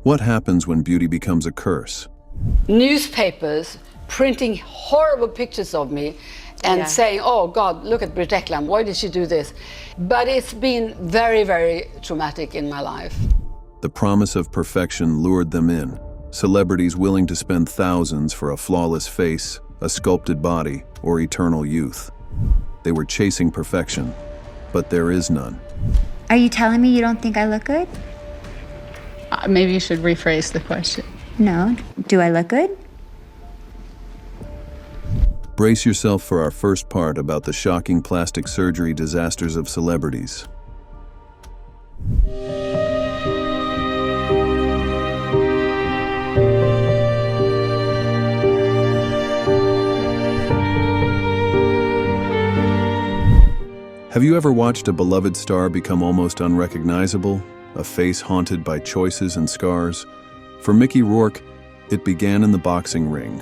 What happens when beauty becomes a curse? Newspapers printing horrible pictures of me and saying, oh God, look at Britt Ekland, why did she do this? But it's been very, very traumatic in my life. The promise of perfection lured them in. Celebrities willing to spend thousands for a flawless face, a sculpted body, or eternal youth. They were chasing perfection, but there is none. Are you telling me you don't think I look good? Maybe you should rephrase the question. No. Do I look good? Brace yourself for our first part about the shocking plastic surgery disasters of celebrities. Have you ever watched a beloved star become almost unrecognizable? A face haunted by choices and scars? For Mickey Rourke, it began in the boxing ring.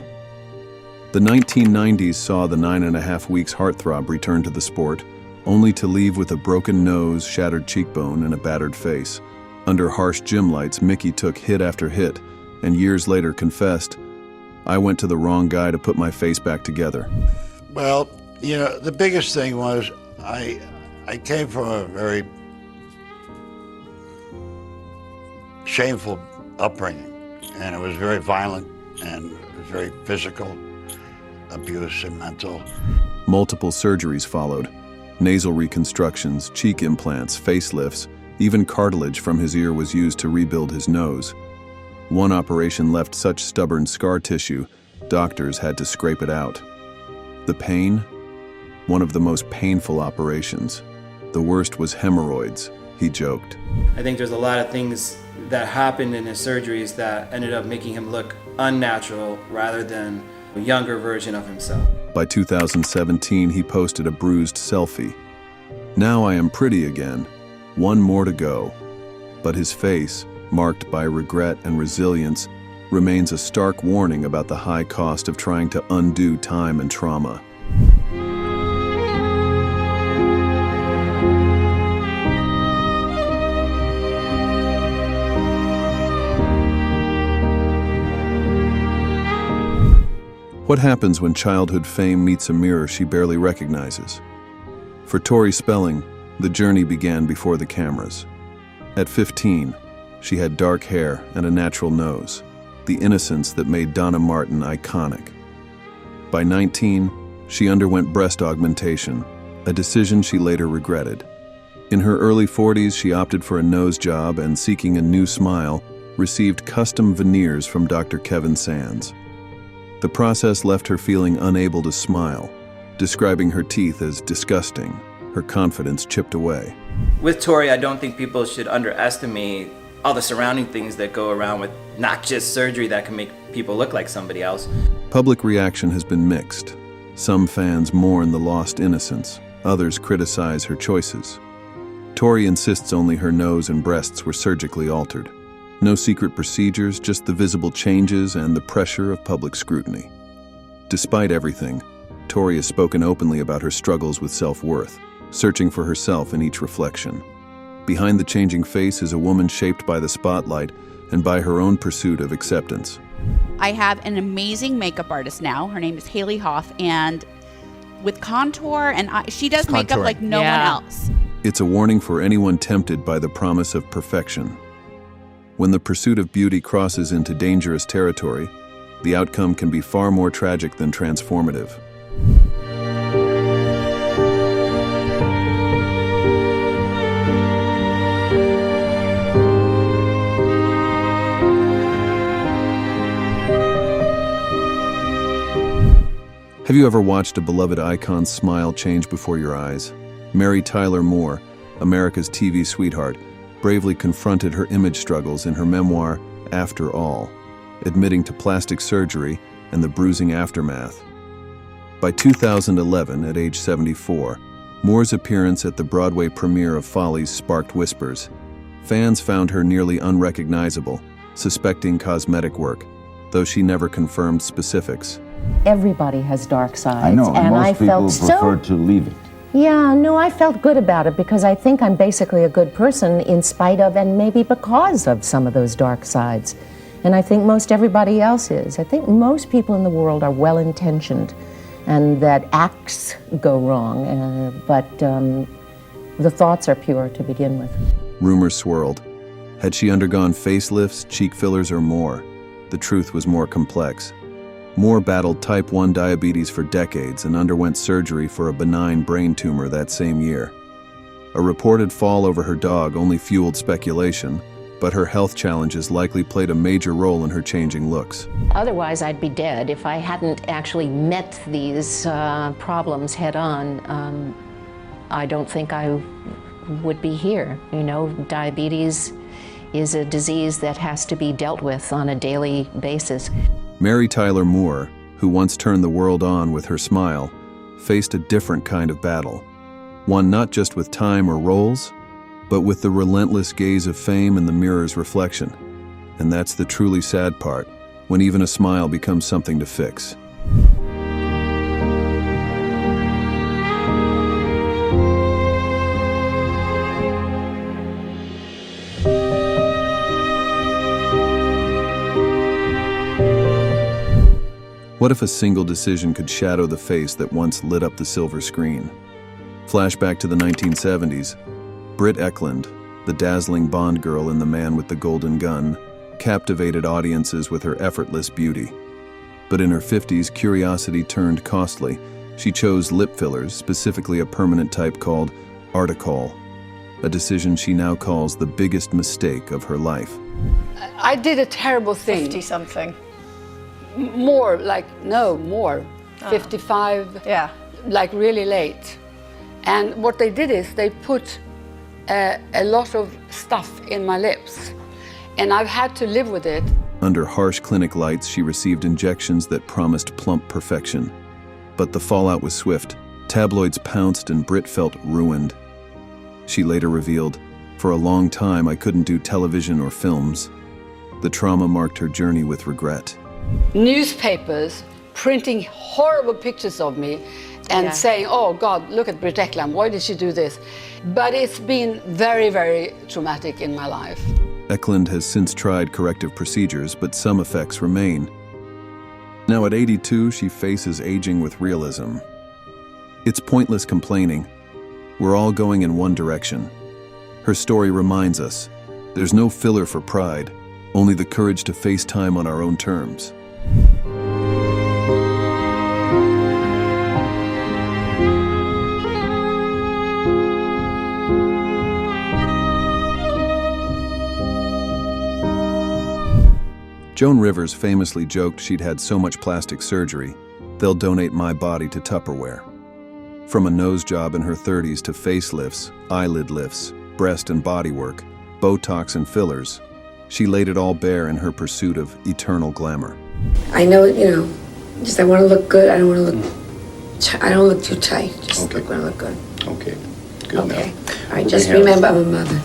The 1990s saw the 9.5 weeks heartthrob return to the sport, only to leave with a broken nose, shattered cheekbone, and a battered face. Under harsh gym lights, Mickey took hit after hit, and years later confessed, "I went to the wrong guy to put my face back together." Well, you know, the biggest thing was I came from a very shameful upbringing, and it was very violent and it was very physical abuse and mental. Multiple surgeries followed. Nasal reconstructions, cheek implants, facelifts, even cartilage from his ear was used to rebuild his nose. One operation left such stubborn scar tissue, doctors had to scrape it out. The pain? One of the most painful operations. The worst was hemorrhoids, he joked. I think there's a lot of things that happened in his surgeries that ended up making him look unnatural rather than a younger version of himself. By 2017, he posted a bruised selfie. "Now I am pretty again. One more to go." But his face, marked by regret and resilience, remains a stark warning about the high cost of trying to undo time and trauma. What happens when childhood fame meets a mirror she barely recognizes? For Tori Spelling, the journey began before the cameras. At 15, she had dark hair and a natural nose, the innocence that made Donna Martin iconic. By 19, she underwent breast augmentation, a decision she later regretted. In her early 40s, she opted for a nose job and, seeking a new smile, received custom veneers from Dr. Kevin Sands. The process left her feeling unable to smile, describing her teeth as disgusting, her confidence chipped away. With Tori, I don't think people should underestimate all the surrounding things that go around with not just surgery that can make people look like somebody else. Public reaction has been mixed. Some fans mourn the lost innocence, others criticize her choices. Tori insists only her nose and breasts were surgically altered. No secret procedures, just the visible changes and the pressure of public scrutiny. Despite everything, Tori has spoken openly about her struggles with self-worth, searching for herself in each reflection. Behind the changing face is a woman shaped by the spotlight and by her own pursuit of acceptance. I have an amazing makeup artist now. Her name is Haley Hoff, and with contour, and she does makeup like no one else. It's a warning for anyone tempted by the promise of perfection. When the pursuit of beauty crosses into dangerous territory, the outcome can be far more tragic than transformative. Have you ever watched a beloved icon's smile change before your eyes? Mary Tyler Moore, America's TV sweetheart, bravely confronted her image struggles in her memoir, After All, admitting to plastic surgery and the bruising aftermath. By 2011, at age 74, Moore's appearance at the Broadway premiere of Follies sparked whispers. Fans found her nearly unrecognizable, suspecting cosmetic work, though she never confirmed specifics. Everybody has dark sides. I know, and I most people felt prefer to leave it. Yeah, no, I felt good about it because I think I'm basically a good person in spite of and maybe because of some of those dark sides. And I think most everybody else is. I think most people in the world are well-intentioned and that acts go wrong, but the thoughts are pure to begin with. Rumors swirled. Had she undergone facelifts, cheek fillers, or more? The truth was more complex. Moore battled type 1 diabetes for decades and underwent surgery for a benign brain tumor that same year. A reported fall over her dog only fueled speculation, but her health challenges likely played a major role in her changing looks. Otherwise, I'd be dead if I hadn't actually met these problems head on. I don't think I would be here. You know, diabetes is a disease that has to be dealt with on a daily basis. Mary Tyler Moore, who once turned the world on with her smile, faced a different kind of battle. One not just with time or roles, but with the relentless gaze of fame and the mirror's reflection. And that's the truly sad part, when even a smile becomes something to fix. What if a single decision could shadow the face that once lit up the silver screen? Flashback to the 1970s. Britt Ekland, the dazzling Bond girl in The Man with the Golden Gun, captivated audiences with her effortless beauty. But in her 50s, curiosity turned costly. She chose lip fillers, specifically a permanent type called Articol, a decision she now calls the biggest mistake of her life. I did a terrible thing. 50-something. More, 55, Yeah. like really late. And what they did is they put a lot of stuff in my lips, and I've had to live with it. Under harsh clinic lights, she received injections that promised plump perfection. But the fallout was swift. Tabloids pounced and Britt felt ruined. She later revealed, "For a long time I couldn't do television or films." The trauma marked her journey with regret. Newspapers printing horrible pictures of me and saying, "Oh God, look at Britt Ekland, why did she do this?" But it's been very, very traumatic in my life. Ekland has since tried corrective procedures, but some effects remain. Now at 82, she faces aging with realism. It's pointless complaining. We're all going in one direction. Her story reminds us, there's no filler for pride, only the courage to face time on our own terms. Joan Rivers famously joked she'd had so much plastic surgery, they'll donate my body to Tupperware. From a nose job in her 30s to facelifts, eyelid lifts, breast and body work, Botox and fillers, she laid it all bare in her pursuit of eternal glamour. I know, just I want to look good. I don't want to look. I don't look too tight. Just Okay. want to look good. Okay, good Okay. now. All right. Just remember, I'm a mother.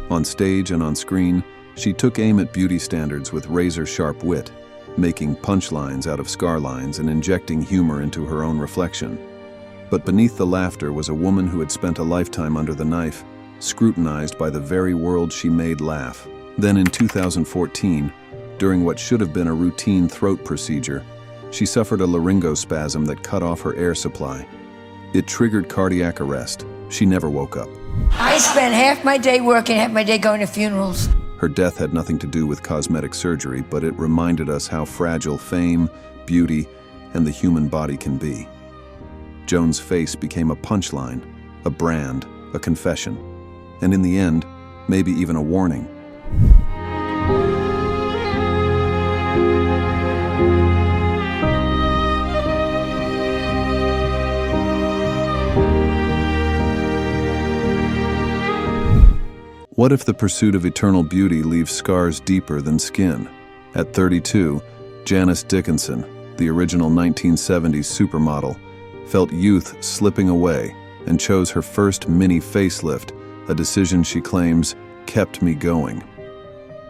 On stage and on screen, she took aim at beauty standards with razor-sharp wit, making punchlines out of scar lines and injecting humor into her own reflection. But beneath the laughter was a woman who had spent a lifetime under the knife, scrutinized by the very world she made laugh. Then in 2014, during what should have been a routine throat procedure, she suffered a laryngospasm that cut off her air supply. It triggered cardiac arrest. She never woke up. I spend half my day working, half my day going to funerals. Her death had nothing to do with cosmetic surgery, but it reminded us how fragile fame, beauty, and the human body can be. Joan's face became a punchline, a brand, a confession, and in the end, maybe even a warning. What if the pursuit of eternal beauty leaves scars deeper than skin? At 32, Janice Dickinson, the original 1970s supermodel, felt youth slipping away and chose her first mini facelift, a decision she claims kept me going.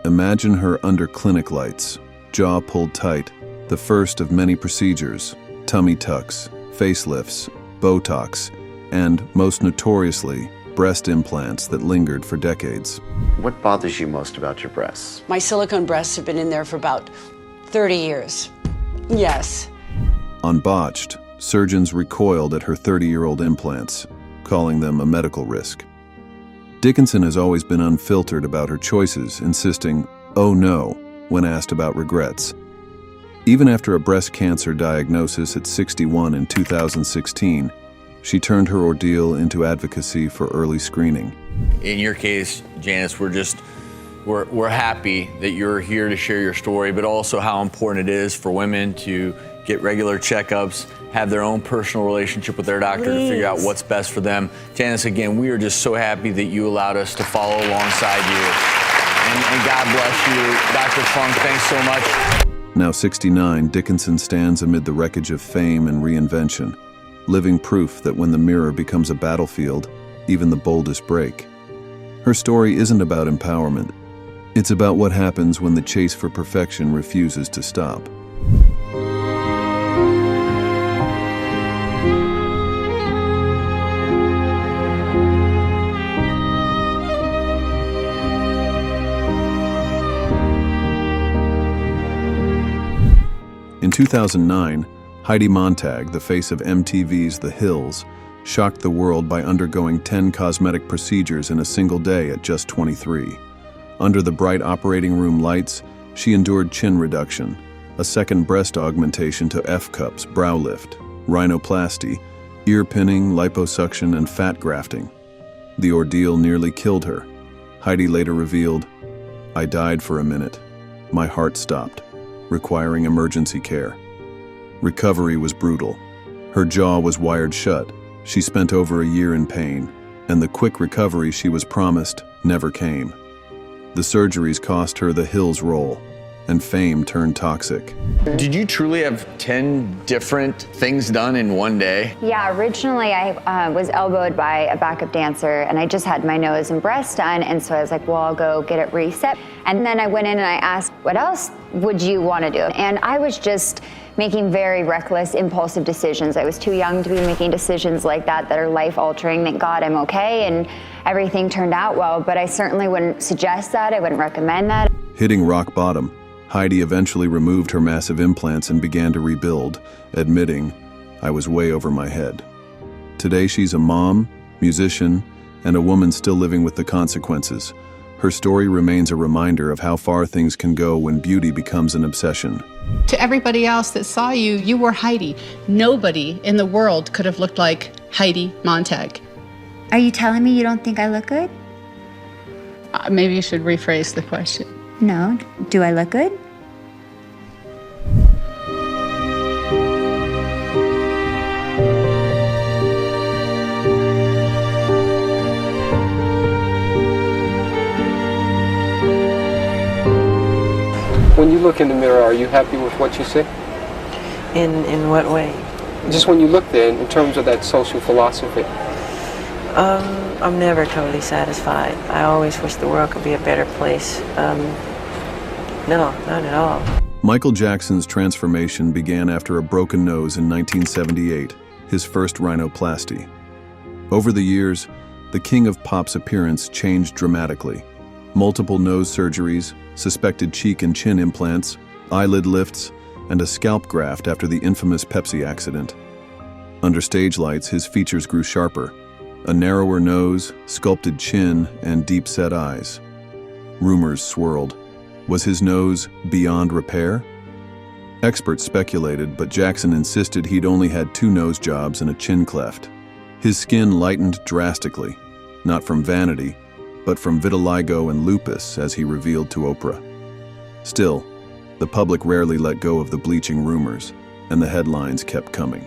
Imagine her under clinic lights, jaw pulled tight, the first of many procedures, tummy tucks, facelifts, Botox, and, most notoriously, breast implants that lingered for decades. What bothers you most about your breasts? My silicone breasts have been in there for about 30 years. Yes. Unbotched, surgeons recoiled at her 30-year-old implants, calling them a medical risk. Dickinson has always been unfiltered about her choices, insisting, "Oh no," when asked about regrets. Even after a breast cancer diagnosis at 61 in 2016, she turned her ordeal into advocacy for early screening. In your case, Janice, we're happy that you're here to share your story, but also how important it is for women to get regular checkups, have their own personal relationship with their doctor to figure out what's best for them. Janice, again, we are just so happy that you allowed us to follow alongside you. And God bless you. Dr. Funk, thanks so much. Now 69, Dickinson stands amid the wreckage of fame and reinvention, living proof that when the mirror becomes a battlefield, even the boldest break. Her story isn't about empowerment. It's about what happens when the chase for perfection refuses to stop. In 2009, Heidi Montag, the face of MTV's The Hills, shocked the world by undergoing 10 cosmetic procedures in a single day at just 23. Under the bright operating room lights, she endured chin reduction, a second breast augmentation to F-cups, brow lift, rhinoplasty, ear pinning, liposuction, and fat grafting. The ordeal nearly killed her. Heidi later revealed, "I died for a minute. My heart stopped, requiring emergency care. Recovery was brutal. Her jaw was wired shut. She spent over a year in pain, and the quick recovery she was promised never came. The surgeries cost her the Hills role, and fame turned toxic." Did you truly have 10 different things done in one day? Yeah, originally I was elbowed by a backup dancer and I just had my nose and breast done, and so I was like, well, I'll go get it reset. And then I went in and I asked, what else would you want to do? And I was just making very reckless, impulsive decisions. I was too young to be making decisions like that are life-altering. Thank God I'm okay and everything turned out well, but I certainly wouldn't suggest that. I wouldn't recommend that. Hitting rock bottom, Heidi eventually removed her massive implants and began to rebuild, admitting, "I was way over my head." Today she's a mom, musician, and a woman still living with the consequences. Her story remains a reminder of how far things can go when beauty becomes an obsession. To everybody else that saw you, you were Heidi. Nobody in the world could have looked like Heidi Montag. Are you telling me you don't think I look good? Maybe you should rephrase the question. No. Do I look good? When you look in the mirror, are you happy with what you see? In what way? Just when you look there, in terms of that social philosophy. I'm never totally satisfied. I always wish the world could be a better place. No, not at all. Michael Jackson's transformation began after a broken nose in 1978, his first rhinoplasty. Over the years, the king of pop's appearance changed dramatically. Multiple nose surgeries, suspected cheek and chin implants, eyelid lifts, and a scalp graft after the infamous Pepsi accident. Under stage lights, his features grew sharper. A narrower nose, sculpted chin, and deep-set eyes. Rumors swirled. Was his nose beyond repair? Experts speculated, but Jackson insisted he'd only had 2 nose jobs and a chin cleft. His skin lightened drastically, not from vanity, but from vitiligo and lupus, as he revealed to Oprah. Still, the public rarely let go of the bleaching rumors, and the headlines kept coming.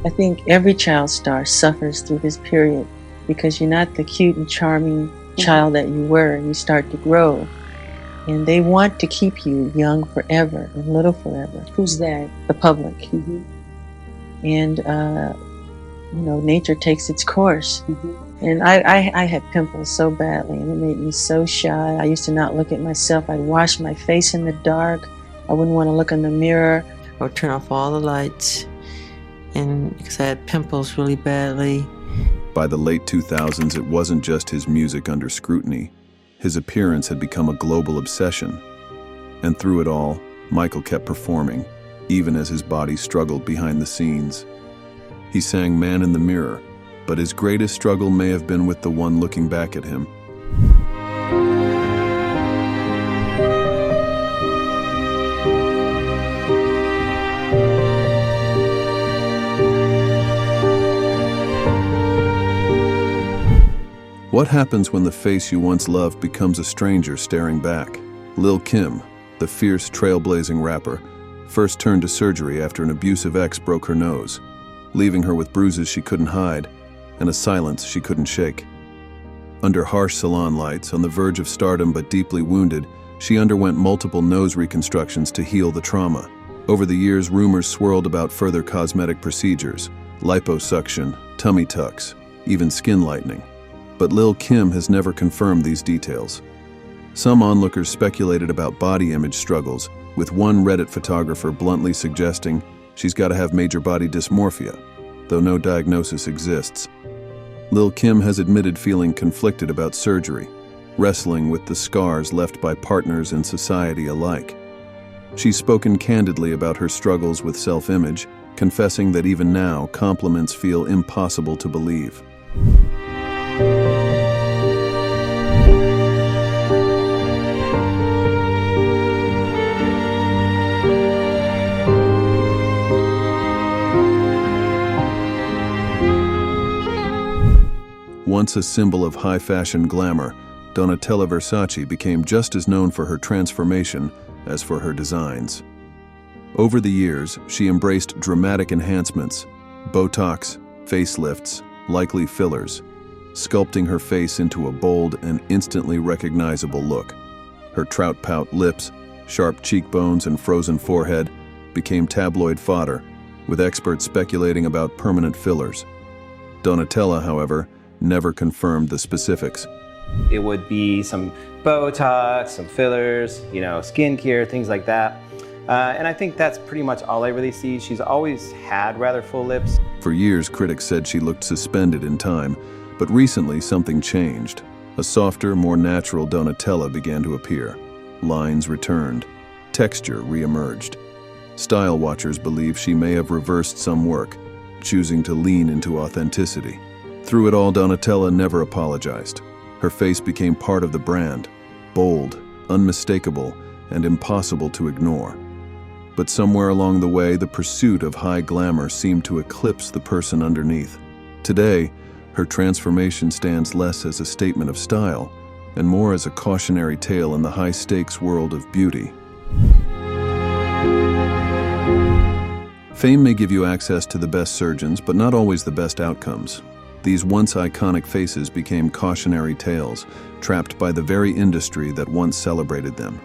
I think every child star suffers through this period because you're not the cute and charming child that you were, and you start to grow. And they want to keep you young forever and little forever. Who's that? The public. Mm-hmm. And, nature takes its course. Mm-hmm. And I had pimples so badly, and it made me so shy. I used to not look at myself. I'd wash my face in the dark. I wouldn't want to look in the mirror. I would turn off all the lights, and because I had pimples really badly. By the late 2000s, it wasn't just his music under scrutiny. His appearance had become a global obsession. And through it all, Michael kept performing, even as his body struggled behind the scenes. He sang Man in the Mirror, but his greatest struggle may have been with the one looking back at him. What happens when the face you once loved becomes a stranger staring back? Lil Kim, the fierce, trailblazing rapper, first turned to surgery after an abusive ex broke her nose, leaving her with bruises she couldn't hide and a silence she couldn't shake. Under harsh salon lights, on the verge of stardom but deeply wounded, she underwent multiple nose reconstructions to heal the trauma. Over the years, rumors swirled about further cosmetic procedures, liposuction, tummy tucks, even skin lightening. But Lil Kim has never confirmed these details. Some onlookers speculated about body image struggles, with one Reddit photographer bluntly suggesting she's got to have major body dysmorphia, though no diagnosis exists. Lil Kim has admitted feeling conflicted about surgery, wrestling with the scars left by partners and society alike. She's spoken candidly about her struggles with self-image, confessing that even now, compliments feel impossible to believe. Once a symbol of high-fashion glamour, Donatella Versace became just as known for her transformation as for her designs. Over the years, she embraced dramatic enhancements, Botox, facelifts, likely fillers, sculpting her face into a bold and instantly recognizable look. Her trout-pout lips, sharp cheekbones, and frozen forehead became tabloid fodder, with experts speculating about permanent fillers. Donatella, however, never confirmed the specifics. It would be some Botox, some fillers, skincare, things like that. And I think that's pretty much all I really see. She's always had rather full lips. For years, critics said she looked suspended in time, but recently something changed. A softer, more natural Donatella began to appear. Lines returned. Texture re-emerged. Style watchers believe she may have reversed some work, choosing to lean into authenticity. Through it all, Donatella never apologized. Her face became part of the brand, bold, unmistakable, and impossible to ignore. But somewhere along the way, the pursuit of high glamour seemed to eclipse the person underneath. Today, her transformation stands less as a statement of style and more as a cautionary tale in the high-stakes world of beauty. Fame may give you access to the best surgeons, but not always the best outcomes. These once iconic faces became cautionary tales, trapped by the very industry that once celebrated them.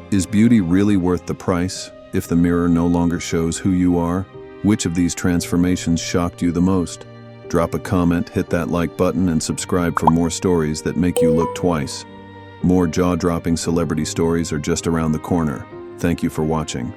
Is beauty really worth the price if the mirror no longer shows who you are? Which of these transformations shocked you the most? Drop a comment, hit that like button, and subscribe for more stories that make you look twice. More jaw-dropping celebrity stories are just around the corner. Thank you for watching.